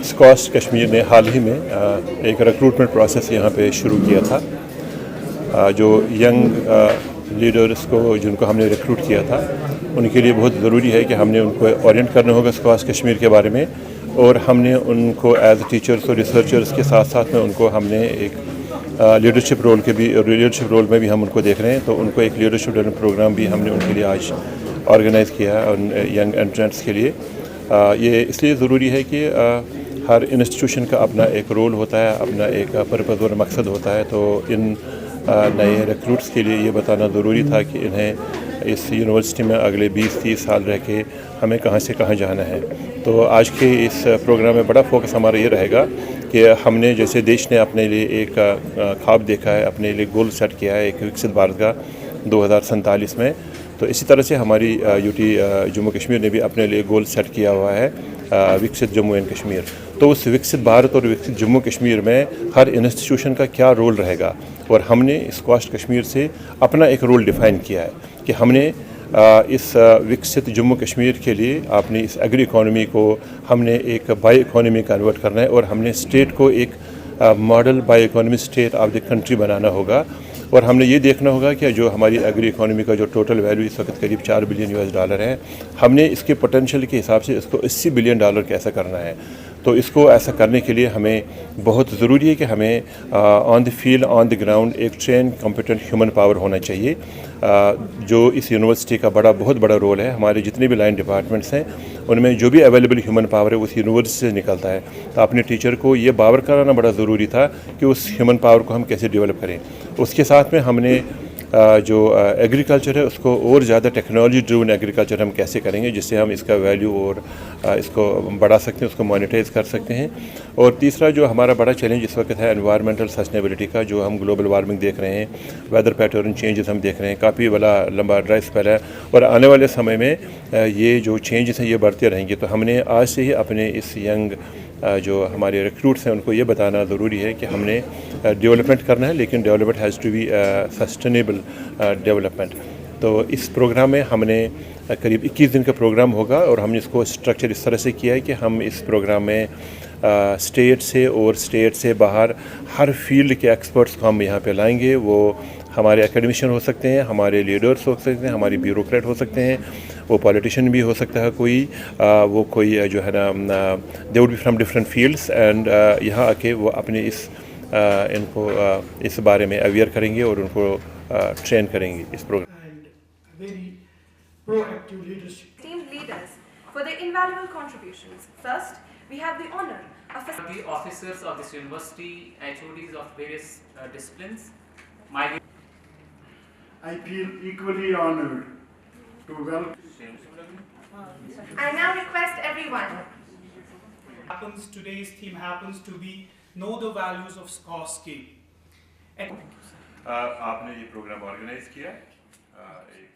Squash Kashmir ने हाल ही में एक रिक्रूटमेंट प्रोसेस यहाँ पे शुरू किया था। जो यंग लीडर्स को जिनको हमने रिक्रूट किया था उनके लिए बहुत ज़रूरी है कि हमने उनको ओरिएंट करना होगा स्कॉश कश्मीर के बारे में, और हमने उनको एज टीचर्स और रिसर्चर्स के साथ साथ में उनको हमने एक लीडरशिप रोल में भी हम उनको देख रहे हैं। तो उनको एक लीडरशिप डेवलपमेंट प्रोग्राम भी हमने उनके लिए आज ऑर्गेनाइज़ किया है उन यंग एंट्रेंट्स के लिए। ये इसलिए ज़रूरी है कि हर इंस्टीट्यूशन का अपना एक रोल होता है, अपना एक पर्पज़ और मकसद होता है। तो इन नए रिक्रूट्स के लिए ये बताना ज़रूरी था कि इन्हें इस यूनिवर्सिटी में अगले 20-30 साल रह के हमें कहाँ से कहाँ जाना है। तो आज के इस प्रोग्राम में बड़ा फोकस हमारा ये रहेगा कि हमने जैसे देश ने अपने लिए एक ख्वाब देखा है, अपने लिए गोल सेट किया है एक विकसित भारत का 2047 में, तो इसी तरह से हमारी यूटी जम्मू कश्मीर ने भी अपने लिए गोल सेट किया हुआ है विकसित जम्मू एंड कश्मीर। तो उस विकसित भारत और विकसित जम्मू कश्मीर में हर इंस्टीट्यूशन का क्या रोल रहेगा, और हमने स्कॉश कश्मीर से अपना एक रोल डिफ़ाइन किया है कि हमने इस विकसित जम्मू कश्मीर के लिए अपनी इस एग्री इकॉनमी को हमने एक बायो इकॉनमी कन्वर्ट करना है, और हमने स्टेट को एक model bio economy state of the country बनाना होगा। और हमने ये देखना होगा कि जो हमारी एग्री इकॉनमी का जो टोटल वैल्यू इस वक्त करीब $4 बिलियन है, हमने इसके पोटेंशियल के हिसाब से इसको $80 बिलियन कैसे करना है। तो इसको ऐसा करने के लिए हमें बहुत ज़रूरी है कि हमें on the field on the ground एक ट्रेन कॉम्पिटेंट ह्यूमन पावर होना चाहिए। जो इस यूनिवर्सिटी का बहुत बड़ा रोल है, हमारे जितने भी लाइन डिपार्टमेंट्स हैं उनमें जो भी अवेलेबल ह्यूमन पावर है उस यूनिवर्सिटी से निकलता है। तो अपने टीचर को ये बावर कराना बड़ा ज़रूरी था कि उस ह्यूमन पावर को हम कैसे डेवलप करें। उसके साथ में हमने जो एग्रीकल्चर है उसको और ज़्यादा टेक्नोलॉजी ड्रिवन एग्रीकल्चर हम कैसे करेंगे जिससे हम इसका वैल्यू और इसको बढ़ा सकते हैं, उसको मोनेटाइज कर सकते हैं। और तीसरा जो हमारा बड़ा चैलेंज इस वक्त है एनवायरमेंटल सस्टेनेबिलिटी का, जो हम ग्लोबल वार्मिंग देख रहे हैं, वेदर पैटर्न चेंजेस हम देख रहे हैं, काफ़ी बड़ा लंबा ड्राई स्पेल है, और आने वाले समय में ये जो चेंजेस हैं ये बढ़ते रहेंगे। तो हमने आज से ही अपने इस यंग जो हमारे रिक्रूट्स हैं उनको ये बताना ज़रूरी है कि हमने डेवलपमेंट करना है, लेकिन development has to be sustainable development. तो इस प्रोग्राम में हमने करीब 21 दिन का प्रोग्राम होगा, और हमने इसको स्ट्रक्चर इस तरह से किया है कि हम इस प्रोग्राम में स्टेट से और स्टेट से बाहर हर फील्ड के एक्सपर्ट्स को हम यहाँ पे लाएंगे। वो हमारे एकेडमिशियन हो सकते हैं, हमारे लीडर्स हो सकते हैं, हमारी ब्यूरोक्रेट हो सकते हैं, वो पॉलिटिशियन भी हो सकता है वो कोई जो है ना they would be from different fields, and यहाँ आके वो अपने इनको इस बारे में अवेयर करेंगे और उनको ट्रेन करेंगे इस programme. Proactive leadership. Esteemed leaders, for their invaluable contributions. First, we have the honor of the officers of this university, HODs of various disciplines. I feel equally honored to welcome. I now request everyone. Today's theme happens to be Know the Values of Skorsky. आपने ये programme organise किया एक